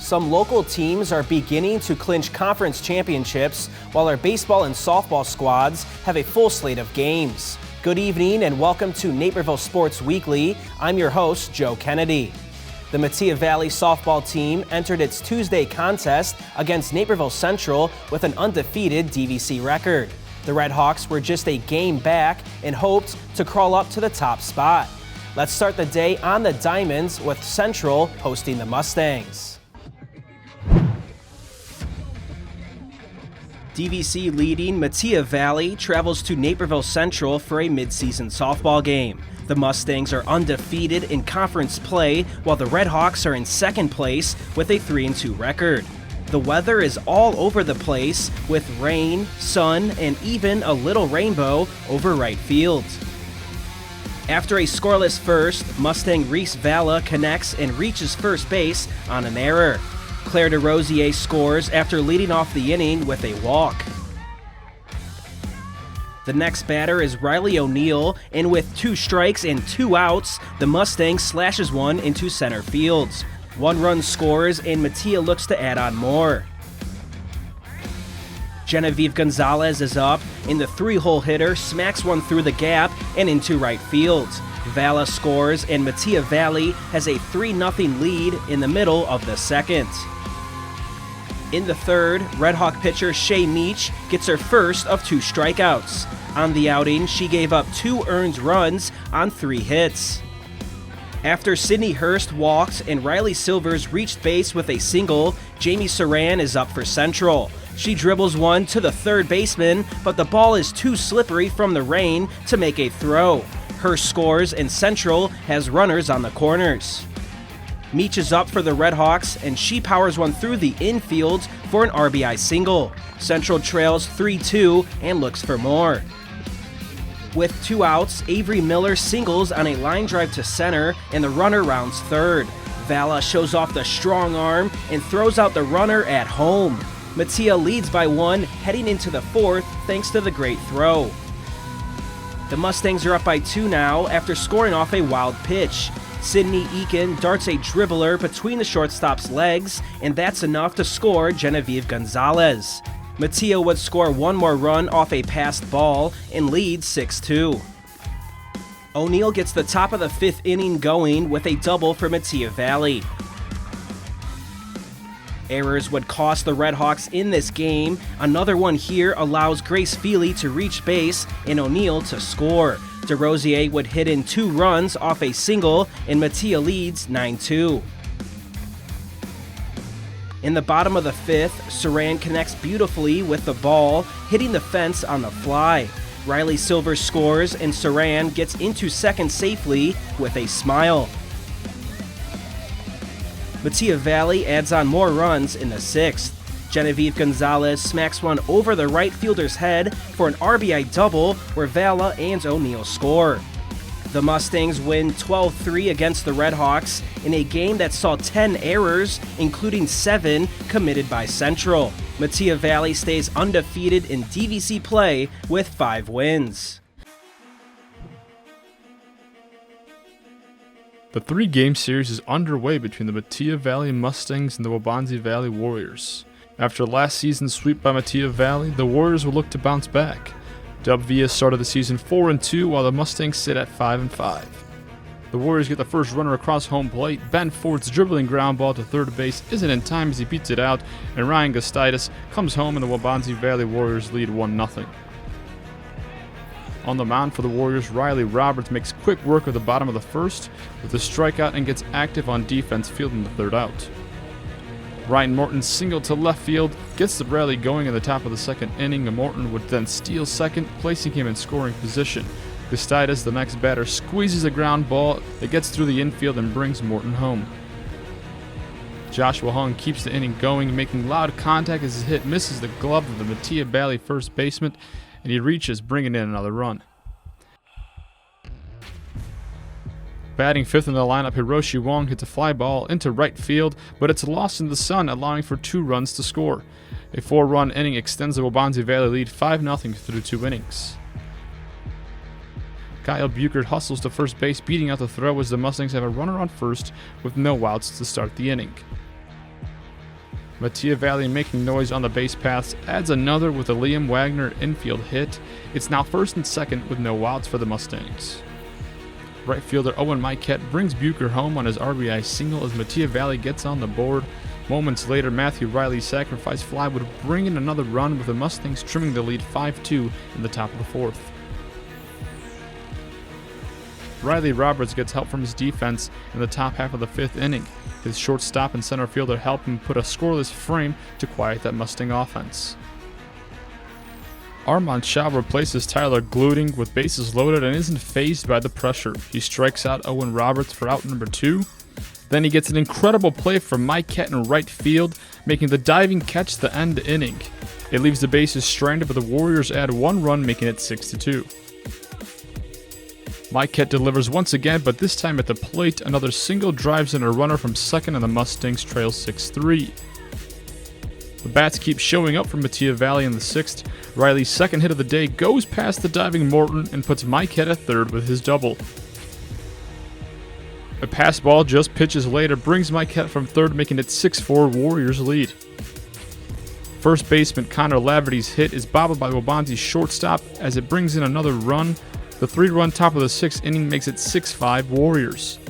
Some local teams are beginning to clinch conference championships, while our baseball and softball squads have a full slate of games. Good evening and welcome to Naperville Sports Weekly. I'm your host, Joe Kennedy. The Metea Valley softball team entered its Tuesday contest against Naperville Central with an undefeated DVC record. The Red Hawks were just a game back and hoped to crawl up to the top spot. Let's start the day on the Diamonds with Central hosting the Mustangs. DVC leading Metea Valley travels to Naperville Central for a midseason softball game. The Mustangs are undefeated in conference play, while the Red Hawks are in second place with a 3-2 record. The weather is all over the place with rain, sun, and even a little rainbow over right field. After a scoreless first, Mustang Reese Valla connects and reaches first base on an error. Claire DeRosier scores after leading off the inning with a walk. The next batter is Riley O'Neill, and with 2 strikes and 2 outs, the Mustang slashes one into center field. 1 run scores, and Metea looks to add on more. Genevieve Gonzalez is up, and the 3-hole hitter smacks one through the gap and into right field. Valla scores, and Metea Valley has a 3-0 lead in the middle of the second. In the third, Red Hawk pitcher Shay Meach gets her first of 2 strikeouts. On the outing, she gave up 2 earned runs on 3 hits. After Sydney Hurst walked and Riley Silvers reached base with a single, Jamie Saran is up for Central. She dribbles one to the third baseman, but the ball is too slippery from the rain to make a throw. Hurst scores and Central has runners on the corners. Meach is up for the Red Hawks, and she powers one through the infield for an RBI single. Central trails 3-2 and looks for more. With 2 outs, Avery Miller singles on a line drive to center, and the runner rounds third. Valla shows off the strong arm and throws out the runner at home. Metea leads by 1 heading into the 4th thanks to the great throw. The Mustangs are up by 2 now after scoring off a wild pitch. Sydney Eakin darts a dribbler between the shortstop's legs, and that's enough to score Genevieve Gonzalez. Metea would score 1 more run off a passed ball and lead 6-2. O'Neill gets the top of the 5th inning going with a double for Metea Valley. Errors would cost the Red Hawks in this game. Another one here allows Grace Feely to reach base and O'Neill to score. DeRosier would hit in 2 runs off a single, and Metea leads 9-2. In the bottom of the 5th, Saran connects beautifully with the ball, hitting the fence on the fly. Riley Silvers scores, and Saran gets into second safely with a smile. Metea Valley adds on more runs in the 6th. Genevieve Gonzalez smacks one over the right fielder's head for an RBI double where Valla and O'Neill score. The Mustangs win 12-3 against the Red Hawks in a game that saw 10 errors, including 7 committed by Central. Metea Valley stays undefeated in DVC play with 5 wins. The 3-game series is underway between the Metea Valley Mustangs and the Waubonsee Valley Warriors. After last season's sweep by Metea Valley, the Warriors will look to bounce back. Dub Villa started the season 4-2, while the Mustangs sit at 5-5. The Warriors get the first runner across home plate. Ben Ford's dribbling ground ball to third base isn't in time as he beats it out, and Ryan Gustitis comes home and the Waubonsee Valley Warriors lead 1-0. On the mound for the Warriors, Riley Roberts makes quick work of the bottom of the 1st with a strikeout and gets active on defense fielding the 3rd out. Ryan Morton singled to left field, gets the rally going in the top of the 2nd inning, and Morton would then steal second, placing him in scoring position. Gustitis, the next batter, squeezes a ground ball that gets through the infield and brings Morton home. Joshua Hung keeps the inning going, making loud contact as his hit misses the glove of the Metea Valley first baseman, and he reaches, bringing in another run. Batting 5th in the lineup, Hiroshi Wong hits a fly ball into right field, but it's lost in the sun, allowing for 2 runs to score. A 4-run inning extends the Waubonsee Valley lead 5-0 through 2 innings. Kyle Buchert hustles to first base, beating out the throw as the Mustangs have a runner on first with no outs to start the inning. Mattia Valley making noise on the base paths adds another with a Liam Wagner infield hit. It's now first and second with no outs for the Mustangs. Right fielder Owen Mikette brings Bucher home on his RBI single as Mattia Valley gets on the board. Moments later, Matthew Riley's sacrifice fly would bring in another run with the Mustangs trimming the lead 5-2 in the top of the fourth. Riley Roberts gets help from his defense in the top half of the fifth inning. His shortstop and center fielder help him put a scoreless frame to quiet that Mustang offense. Armand Shaw replaces Tyler Gluding with bases loaded and isn't fazed by the pressure. He strikes out Owen Roberts for out number 2. Then he gets an incredible play from Mikette in right field, making the diving catch the end inning. It leaves the bases stranded, but the Warriors add 1 run, making it 6-2. Mikette delivers once again, but this time at the plate, another single drives in a runner from second and the Mustangs trail 6-3. The bats keep showing up for Mattia Valley in the 6th. Riley's second hit of the day goes past the diving Morton and puts Mikette at third with his double. A pass ball just pitches later brings Mikette from third, making it 6-4 Warriors lead. First baseman Connor Laverty's hit is bobbled by Waubonsee's shortstop as it brings in another run. The 3-run top of the 6th inning makes it 6-5 Warriors.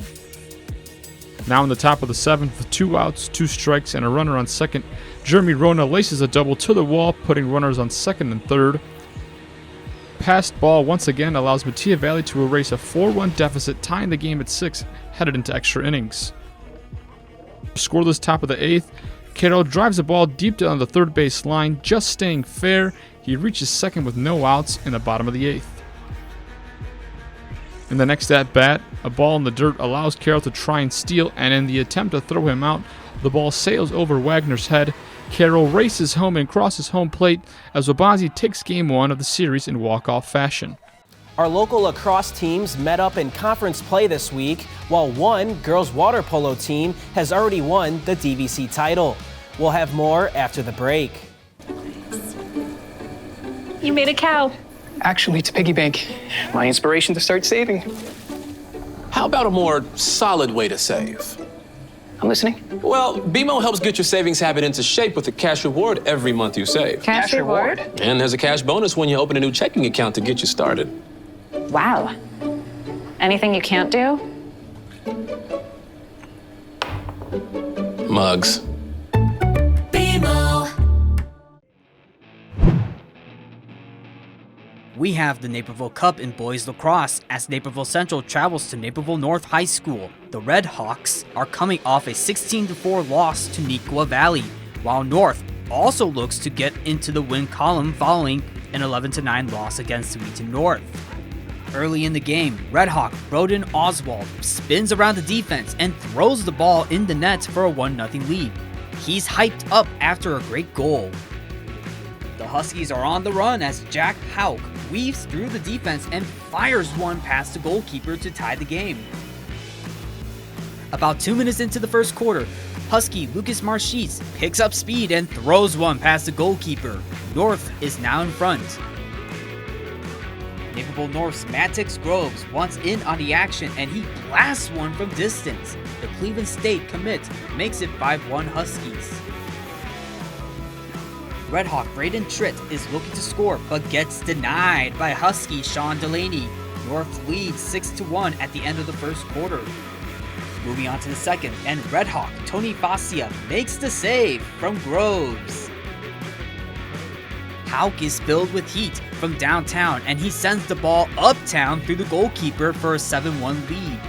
Now in the top of the 7th with 2 outs, 2 strikes, and a runner on second, Jeremy Rona laces a double to the wall, putting runners on second and third. Passed ball once again allows Mattia Valley to erase a 4-1 deficit, tying the game at 6, headed into extra innings. Scoreless top of the 8th, Carroll drives the ball deep down the third base line, just staying fair. He reaches second with no outs in the bottom of the 8th. In the next at-bat, a ball in the dirt allows Carroll to try and steal, and in the attempt to throw him out, the ball sails over Wagner's head. Carroll races home and crosses home plate as Waubonsee takes Game 1 of the series in walk-off fashion. Our local lacrosse teams met up in conference play this week, while one girls water polo team has already won the DVC title. We'll have more after the break. You made a cow. Actually, it's a piggy bank. My inspiration to start saving. How about a more solid way to save? I'm listening. Well, BMO helps get your savings habit into shape with a cash reward every month you save. Cash reward? And there's a cash bonus when you open a new checking account to get you started. Wow. Anything you can't do? Mugs. We have the Naperville Cup in boys lacrosse as Naperville Central travels to Naperville North High School. The Red Hawks are coming off a 16-4 loss to Neuqua Valley, while North also looks to get into the win column following an 11-9 loss against Wheaton North. Early in the game, Red Hawk Broden Oswald spins around the defense and throws the ball in the net for a 1-0 lead. He's hyped up after a great goal. The Huskies are on the run as Jack Hauk weaves through the defense and fires one past the goalkeeper to tie the game. About 2 minutes into the first quarter, Husky Lucas Marchese picks up speed and throws one past the goalkeeper. North is now in front. Naperville North's Matix Groves wants in on the action and he blasts one from distance. The Cleveland State commit makes it 5-1 Huskies. Red Hawk Braden Tritt is looking to score but gets denied by Husky Sean Delaney. North leads 6-1 at the end of the first quarter. Moving on to the second, and Red Hawk Tony Fascia makes the save from Groves. Hauk is filled with heat from downtown and he sends the ball uptown through the goalkeeper for a 7-1 lead.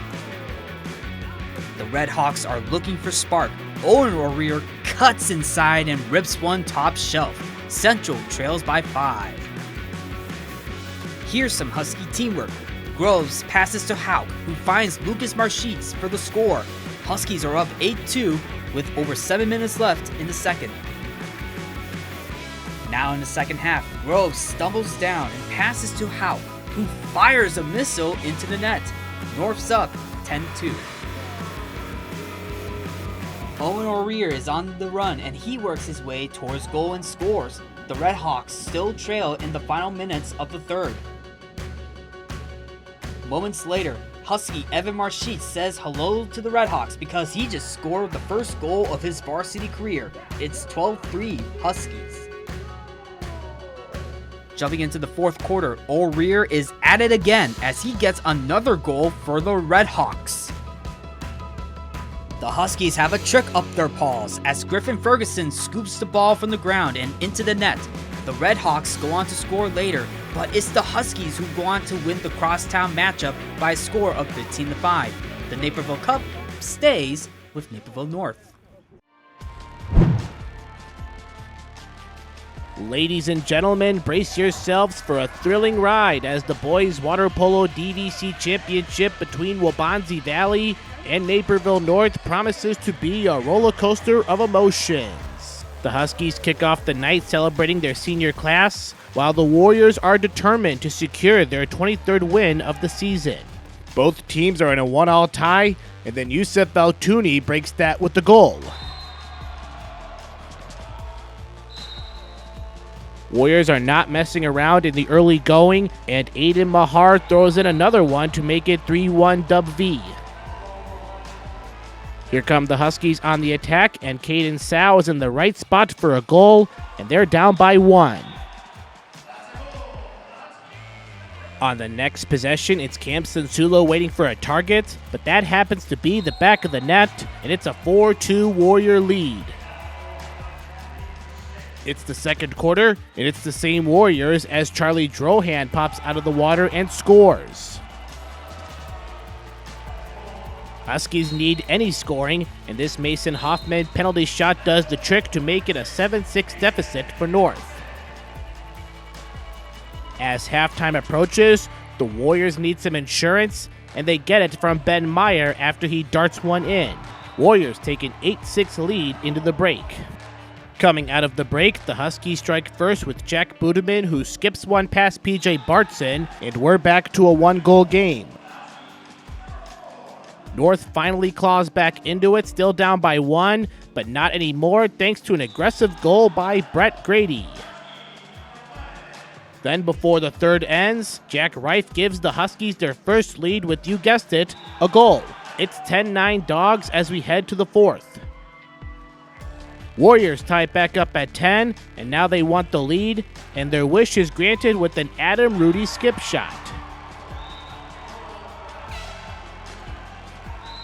The Red Hawks are looking for spark. Owen O'Rear cuts inside and rips one top shelf. Central trails by 5. Here's some Husky teamwork. Groves passes to Hauk, who finds Lucas Marchese for the score. Huskies are up 8-2 with over 7 minutes left in the second. Now in the second half, Groves stumbles down and passes to Hauk, who fires a missile into the net. North's up 10-2. Owen O'Rear is on the run and he works his way towards goal and scores. The Red Hawks still trail in the final minutes of the third. Moments later, Husky Evan Marchit says hello to the Redhawks because he just scored the first goal of his varsity career. It's 12-3 Huskies. Jumping into the fourth quarter, O'Rear is at it again as he gets another goal for the Redhawks. The Huskies have a trick up their paws as Griffin Ferguson scoops the ball from the ground and into the net. The Redhawks go on to score later, but it's the Huskies who go on to win the crosstown matchup by a score of 15-5. The Naperville Cup stays with Naperville North. Ladies and gentlemen, brace yourselves for a thrilling ride as the boys water polo DVC championship between Waubonsie Valley and Naperville North promises to be a roller coaster of emotions. The Huskies kick off the night celebrating their senior class, while the Warriors are determined to secure their 23rd win of the season. Both teams are in a 1-all tie, and then Yusuf Baltouni breaks that with the goal. Warriors are not messing around in the early going, and Aiden Mahar throws in another one to make it 3-1 Dub V. Here come the Huskies on the attack, and Caden Sow is in the right spot for a goal, and they're down by 1. On the next possession, it's Cam Sensulo waiting for a target, but that happens to be the back of the net, and it's a 4-2 Warrior lead. It's the second quarter, and it's the same Warriors as Charlie Drohan pops out of the water and scores. Huskies need any scoring, and this Mason Hoffman penalty shot does the trick to make it a 7-6 deficit for North. As halftime approaches, the Warriors need some insurance, and they get it from Ben Meyer after he darts one in. Warriors take an 8-6 lead into the break. Coming out of the break, the Huskies strike first with Jack Budeman, who skips one past PJ Bartson, and we're back to a 1-goal game. North finally claws back into it, still down by 1, but not anymore thanks to an aggressive goal by Brett Grady. Then before the third ends, Jack Reif gives the Huskies their first lead with, you guessed it, a goal. It's 10-9 Dogs as we head to the fourth. Warriors tie it back up at 10, and now they want the lead, and their wish is granted with an Adam Rudy skip shot.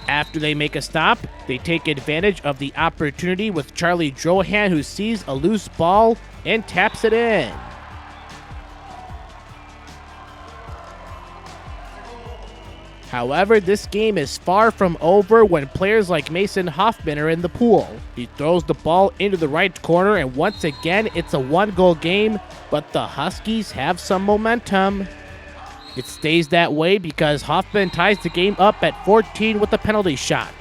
After they make a stop, they take advantage of the opportunity with Charlie Drohan, who sees a loose ball and taps it in. However, this game is far from over when players like Mason Hoffman are in the pool. He throws the ball into the right corner, and once again, it's a 1-goal game, but the Huskies have some momentum. It stays that way because Hoffman ties the game up at 14 with a penalty shot.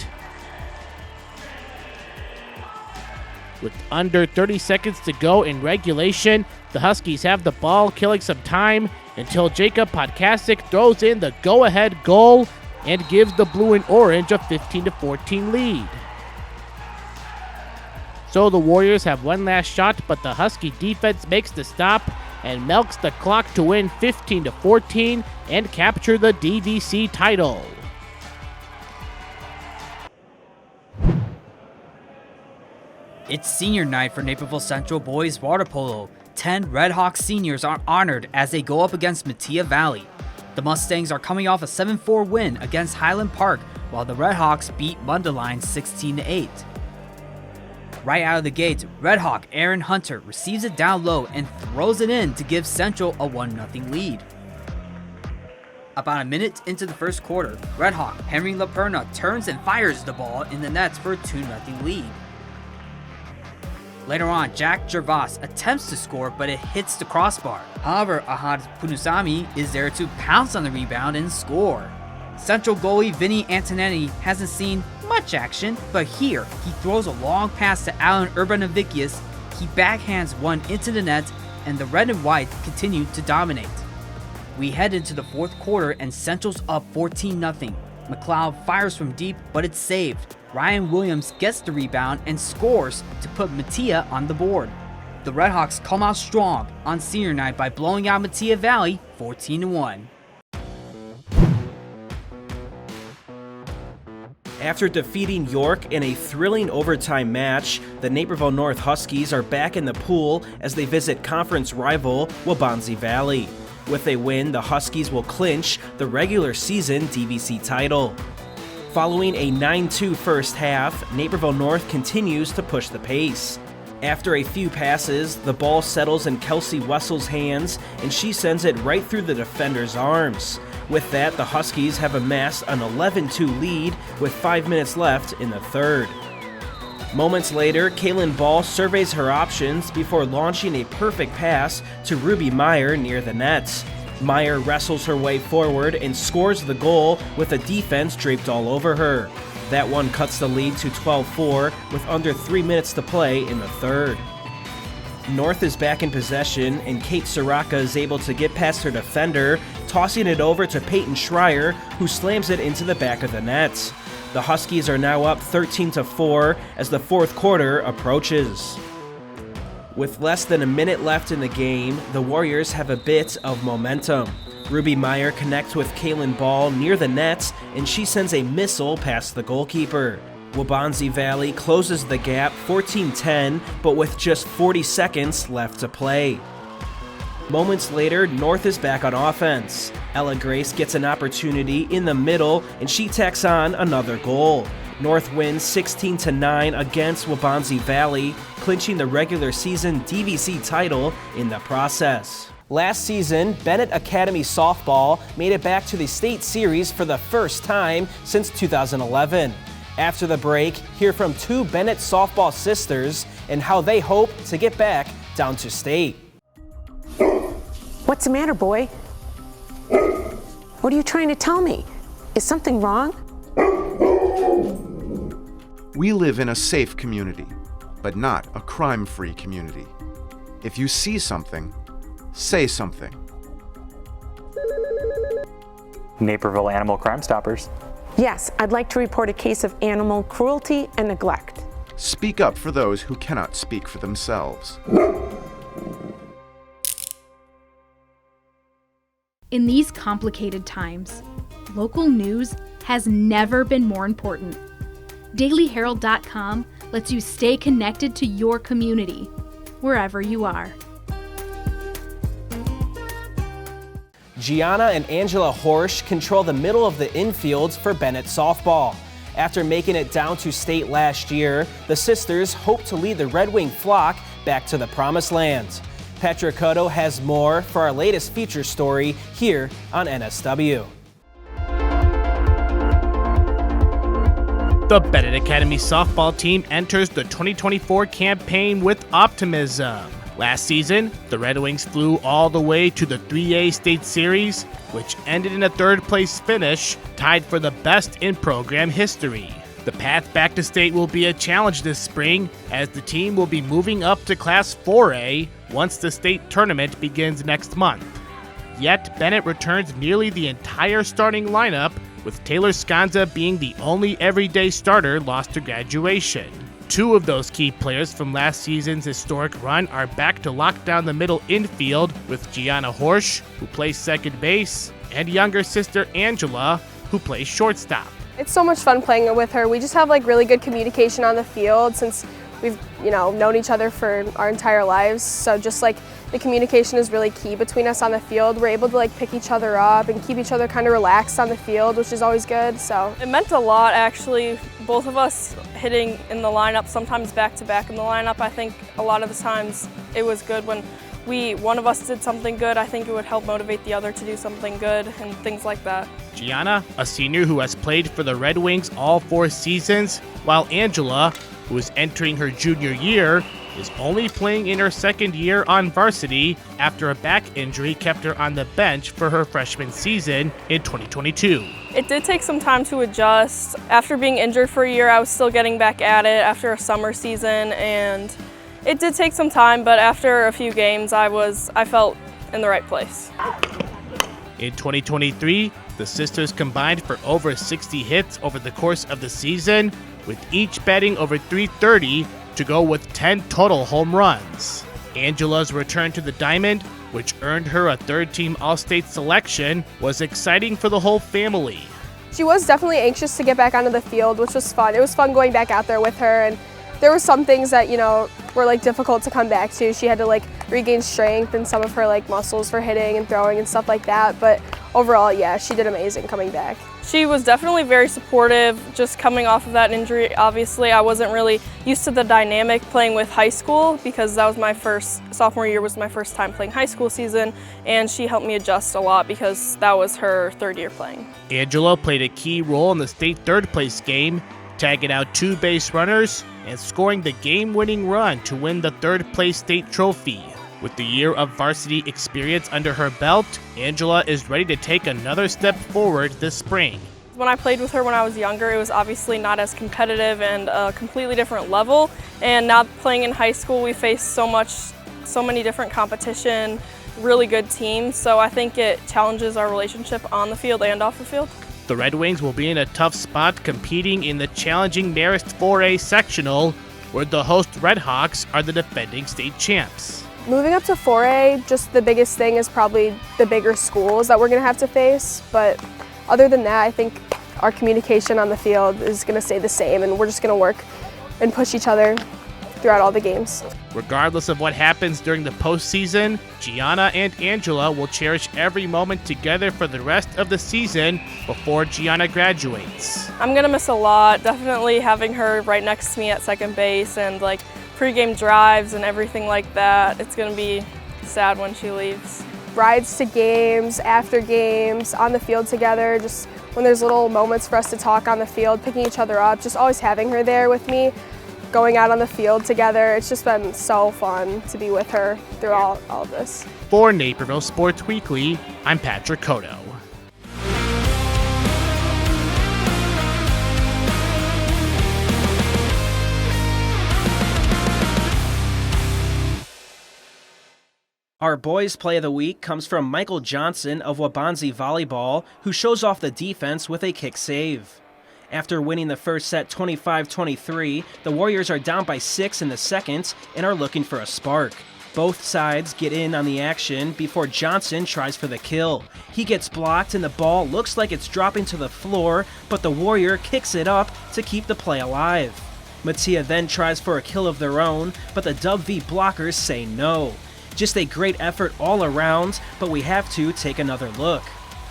With under 30 seconds to go in regulation, the Huskies have the ball, killing some time until Jacob Podkasik throws in the go-ahead goal and gives the Blue and Orange a 15-14 lead. So the Warriors have one last shot, but the Husky defense makes the stop and milks the clock to win 15-14 and capture the DVC title. It's senior night for Naperville Central boys water polo. 10 Redhawks seniors are honored as they go up against Metea Valley. The Mustangs are coming off a 7-4 win against Highland Park, while the Redhawks beat Mundelein 16-8. Right out of the gate, Redhawk Aaron Hunter receives it down low and throws it in to give Central a 1-0 lead. About a minute into the first quarter, Redhawk Henry LaPerna turns and fires the ball in the nets for a 2-0 lead. Later on, Jack Gervas attempts to score, but it hits the crossbar. However, Ahad Punusami is there to pounce on the rebound and score. Central goalie Vinny Antonetti hasn't seen much action, but here he throws a long pass to Alan Urbanavicius. He backhands one into the net, and the red and white continue to dominate. We head into the fourth quarter, and Central's up 14-0. McLeod fires from deep, but it's saved. Ryan Williams gets the rebound and scores to put Metea on the board. The Redhawks come out strong on senior night by blowing out Metea Valley 14-1. After defeating York in a thrilling overtime match, the Naperville North Huskies are back in the pool as they visit conference rival Waubonsie Valley. With a win, the Huskies will clinch the regular season DVC title. Following a 9-2 first half, Naperville North continues to push the pace. After a few passes, the ball settles in Kelsey Wessel's hands, and she sends it right through the defender's arms. With that, the Huskies have amassed an 11-2 lead with 5 minutes left in the third. Moments later, Kaylin Ball surveys her options before launching a perfect pass to Ruby Meyer near the net. Meyer wrestles her way forward and scores the goal with the defense draped all over her. That one cuts the lead to 12-4 with under 3 minutes to play in the third. North is back in possession, and Kate Soraka is able to get past her defender, tossing it over to Peyton Schreier, who slams it into the back of the net. The Huskies are now up 13-4 as the fourth quarter approaches. With less than a minute left in the game, the Warriors have a bit of momentum. Ruby Meyer connects with Kaylin Ball near the net, and she sends a missile past the goalkeeper. Waubonsie Valley closes the gap 14-10, but with just 40 seconds left to play. Moments later, North is back on offense. Ella Grace gets an opportunity in the middle, and she tacks on another goal. North wins 16-9 against Waubonsie Valley, clinching the regular season DVC title in the process. Last season, Bennett Academy softball made it back to the state series for the first time since 2011. After the break, hear from two Bennett softball sisters and how they hope to get back down to state. What's the matter, boy? What are you trying to tell me? Is something wrong? We live in a safe community, but not a crime-free community. If you see something, say something. Naperville Animal Crime Stoppers. Yes, I'd like to report a case of animal cruelty and neglect. Speak up for those who cannot speak for themselves. In these complicated times, local news has never been more important. DailyHerald.com lets you stay connected to your community, wherever you are. Gianna and Angela Horsch control the middle of the infield for Bennett softball. After making it down to state last year, the sisters hope to lead the Red Wing flock back to the promised land. Petra Cotto has more for our latest feature story here on NSW. The Bennett Academy softball team enters the 2024 campaign with optimism. Last season, the Red Wings flew all the way to the 3A State Series, which ended in a third-place finish, tied for the best in program history. The path back to state will be a challenge this spring, as the team will be moving up to Class 4A once the state tournament begins next month. Yet, Bennett returns nearly the entire starting lineup, with Taylor Sconza being the only everyday starter lost to graduation. Two of those key players from last season's historic run are back to lock down the middle infield, with Gianna Horsch, who plays second base, and younger sister Angela, who plays shortstop. It's so much fun playing with her. We just have really good communication on the field since we've known each other for our entire lives. So just the communication is really key between us on the field. We're able to pick each other up and keep each other kind of relaxed on the field, which is always good. So it meant a lot, actually. Both of us hitting in the lineup, sometimes back to back in the lineup. I think a lot of the times it was good when one of us did something good. I think it would help motivate the other to do something good and things like that. Gianna, a senior who has played for the Red Wings all 4 seasons, while Angela, who is entering her junior year, is only playing in her second year on varsity after a back injury kept her on the bench for her freshman season in 2022. It did take some time to adjust. After being injured for a year, I was still getting back at it after a summer season, and it did take some time, but after a few games, I felt in the right place. In 2023, the sisters combined for over 60 hits over the course of the season, with each batting over .330 to go with 10 total home runs. Angela's return to the diamond, which earned her a third-team All-State selection, was exciting for the whole family. She was definitely anxious to get back onto the field, which was fun. It was fun going back out there with her, and there were some things that, were like difficult to come back to. She had to like regain strength and some of her like muscles for hitting and throwing and stuff like that. But overall, yeah, she did amazing coming back. She was definitely very supportive, just coming off of that injury. Obviously, I wasn't really used to the dynamic playing with high school because that was sophomore year was my first time playing high school season, and she helped me adjust a lot because that was her third year playing. Angela played a key role in the state third place game, tagging out 2 base runners and scoring the game-winning run to win the third place state trophy. With the year of varsity experience under her belt, Angela is ready to take another step forward this spring. When I played with her when I was younger, it was obviously not as competitive and a completely different level. And now playing in high school, we face so many different competition, really good teams. So I think it challenges our relationship on the field and off the field. The Red Wings will be in a tough spot competing in the challenging Marist 4A sectional, where the host Red Hawks are the defending state champs. Moving up to 4A, just the biggest thing is probably the bigger schools that we're going to have to face. But other than that, I think our communication on the field is going to stay the same, and we're just going to work and push each other throughout all the games. Regardless of what happens during the postseason, Gianna and Angela will cherish every moment together for the rest of the season before Gianna graduates. I'm going to miss a lot, definitely having her right next to me at second base and like pregame drives and everything like that. It's going to be sad when she leaves. Rides to games, after games, on the field together, just when there's little moments for us to talk on the field, picking each other up, just always having her there with me, going out on the field together. It's just been so fun to be with her through all of this. For Naperville Sports Weekly, I'm Patrick Cotto. Our boys' play of the week comes from Michael Johnson of Waubonsie Volleyball, who shows off the defense with a kick save. After winning the first set 25-23, the Warriors are down by 6 in the second and are looking for a spark. Both sides get in on the action before Johnson tries for the kill. He gets blocked and the ball looks like it's dropping to the floor, but the Warrior kicks it up to keep the play alive. Mattia then tries for a kill of their own, but the W blockers say no. Just a great effort all around, but we have to take another look.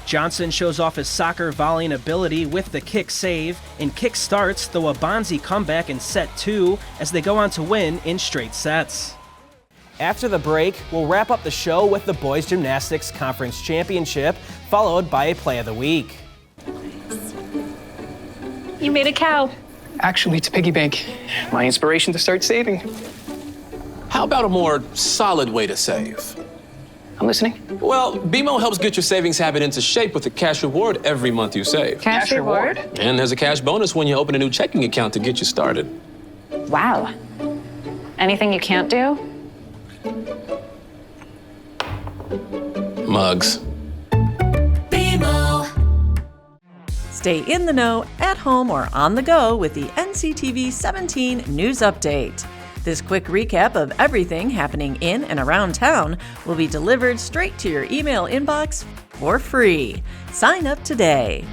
Johnson shows off his soccer volleying ability with the kick save and kick starts the Waubonsie comeback in set 2 as they go on to win in straight sets. After the break, we'll wrap up the show with the Boys Gymnastics Conference Championship, followed by a play of the week. You made a cow. Actually, it's a piggy bank. My inspiration to start saving. How about a more solid way to save? I'm listening. Well, BMO helps get your savings habit into shape with a cash reward every month you save. Cash reward? And there's a cash bonus when you open a new checking account to get you started. Wow. Anything you can't do? Mugs. Stay in the know, at home, or on the go with the NCTV 17 News Update. This quick recap of everything happening in and around town will be delivered straight to your email inbox for free. Sign up today.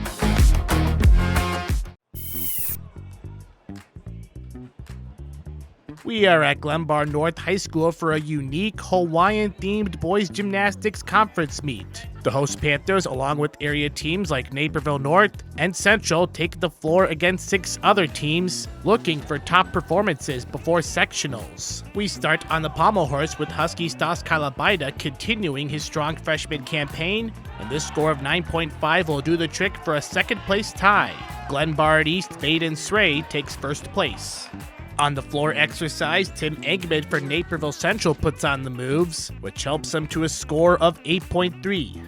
We are at Glenbar North High School for a unique Hawaiian-themed boys gymnastics conference meet. The host Panthers, along with area teams like Naperville North and Central, take the floor against 6 other teams, looking for top performances before sectionals. We start on the pommel horse with Husky Stas Kalabaida continuing his strong freshman campaign, and this score of 9.5 will do the trick for a second-place tie. Glenbard East Baden Sray takes first place. On the floor exercise, Tim Engman for Naperville Central puts on the moves, which helps him to a score of 8.3.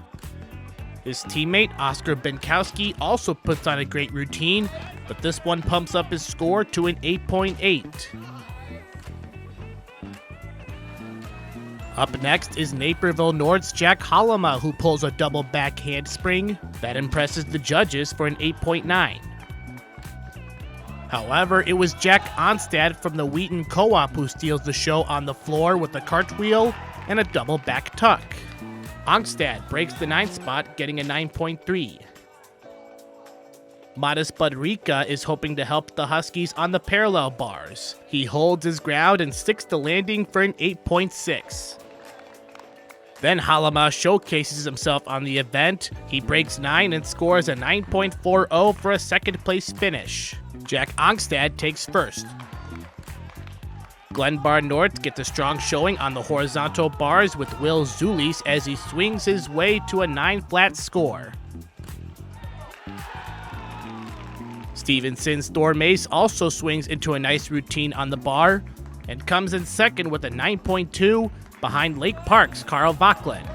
His teammate Oscar Benkowski also puts on a great routine, but this one pumps up his score to an 8.8. Up next is Naperville North's Jack Hollema, who pulls a double back handspring that impresses the judges for an 8.9. However, it was Jack Onstad from the Wheaton Co-op who steals the show on the floor with a cartwheel and a double back tuck. Onstad breaks the 9th spot, getting a 9.3. Modest Bud Rika is hoping to help the Huskies on the parallel bars. He holds his ground and sticks the landing for an 8.6. Then Halama showcases himself on the event. He breaks 9 and scores a 9.40 for a second place finish. Jack Ongstad takes first. Glenbar North gets a strong showing on the horizontal bars with Will Zulis as he swings his way to a 9 flat score. Stevenson's Thor Mace also swings into a nice routine on the bar and comes in second with a 9.2 behind Lake Park's Carl Vauquelin.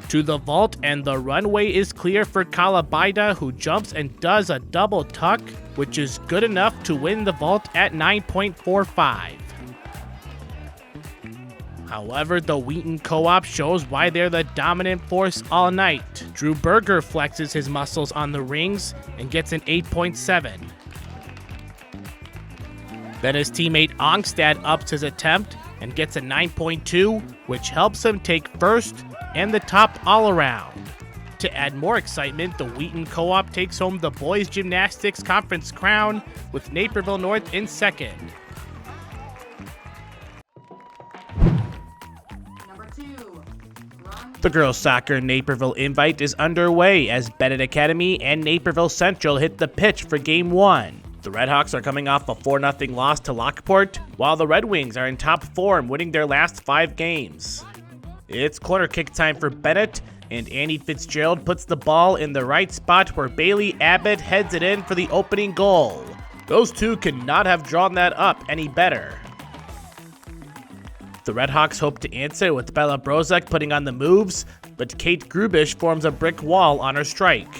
To the vault, and the runway is clear for Kalabaida, who jumps and does a double tuck, which is good enough to win the vault at 9.45. However, the Wheaton Co-op shows why they're the dominant force all night. Drew Berger flexes his muscles on the rings and gets an 8.7. Then his teammate Ongstad ups his attempt and gets a 9.2, which helps him take first and the top all around. To add more excitement, the Wheaton Co-op takes home the boys gymnastics conference crown with Naperville North in second. The girls' soccer Naperville invite is underway as Bennett Academy and Naperville Central hit the pitch for Game 1. The Redhawks are coming off a 4-0 loss to Lockport, while the Red Wings are in top form, winning their last 5 games. It's corner kick time for Bennett, and Annie Fitzgerald puts the ball in the right spot where Bailey Abbott heads it in for the opening goal. Those two could not have drawn that up any better. The Redhawks hope to answer with Bella Brozek putting on the moves, but Kate Grubish forms a brick wall on her strike.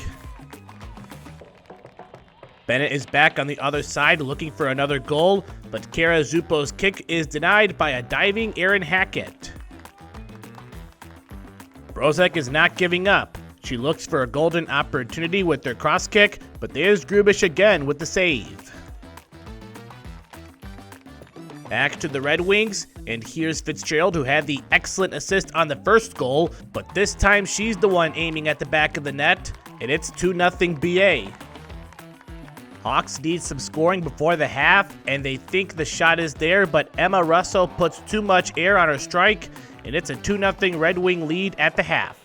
Bennett is back on the other side looking for another goal, but Kara Zupo's kick is denied by a diving Erin Hackett. Brozek is not giving up. She looks for a golden opportunity with her cross kick, but there's Grubish again with the save. Back to the Red Wings, and here's Fitzgerald, who had the excellent assist on the first goal, but this time she's the one aiming at the back of the net, and it's 2-0 BA. Hawks need some scoring before the half, and they think the shot is there, but Emma Russell puts too much air on her strike, and it's a 2-0 Red Wing lead at the half.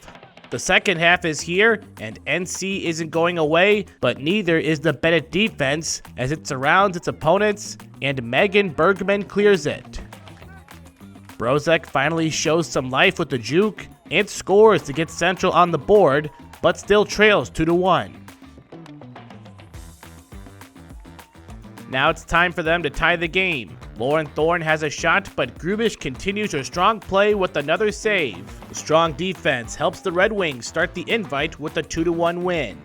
The second half is here, and NC isn't going away, but neither is the Bennett defense as it surrounds its opponents, and Megan Bergman clears it. Brozek finally shows some life with the juke and scores to get Central on the board, but still trails 2-1. Now it's time for them to tie the game. Lauren Thorne has a shot, but Grubish continues her strong play with another save. The strong defense helps the Red Wings start the invite with a 2-1 win.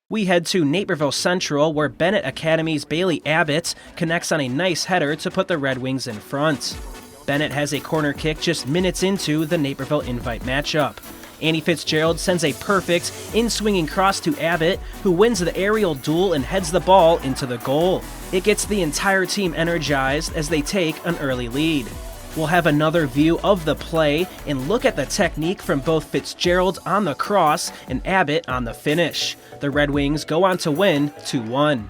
We head to Naperville Central, where Bennett Academy's Bailey Abbott connects on a nice header to put the Red Wings in front. Bennett has a corner kick just minutes into the Naperville Invite matchup. Annie Fitzgerald sends a perfect in-swinging cross to Abbott, who wins the aerial duel and heads the ball into the goal. It gets the entire team energized as they take an early lead. We'll have another view of the play and look at the technique from both Fitzgerald on the cross and Abbott on the finish. The Red Wings go on to win 2-1.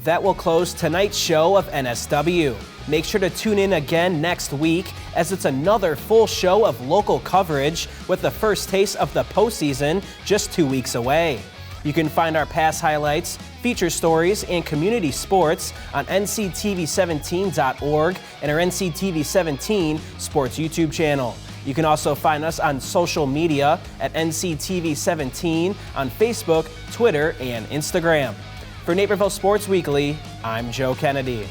That will close tonight's show of NSW. Make sure to tune in again next week as it's another full show of local coverage with the first taste of the postseason just 2 weeks away. You can find our past highlights, feature stories, and community sports on nctv17.org and our NCTV17 Sports YouTube channel. You can also find us on social media at NCTV17 on Facebook, Twitter, and Instagram. For Naperville Sports Weekly, I'm Joe Kennedy.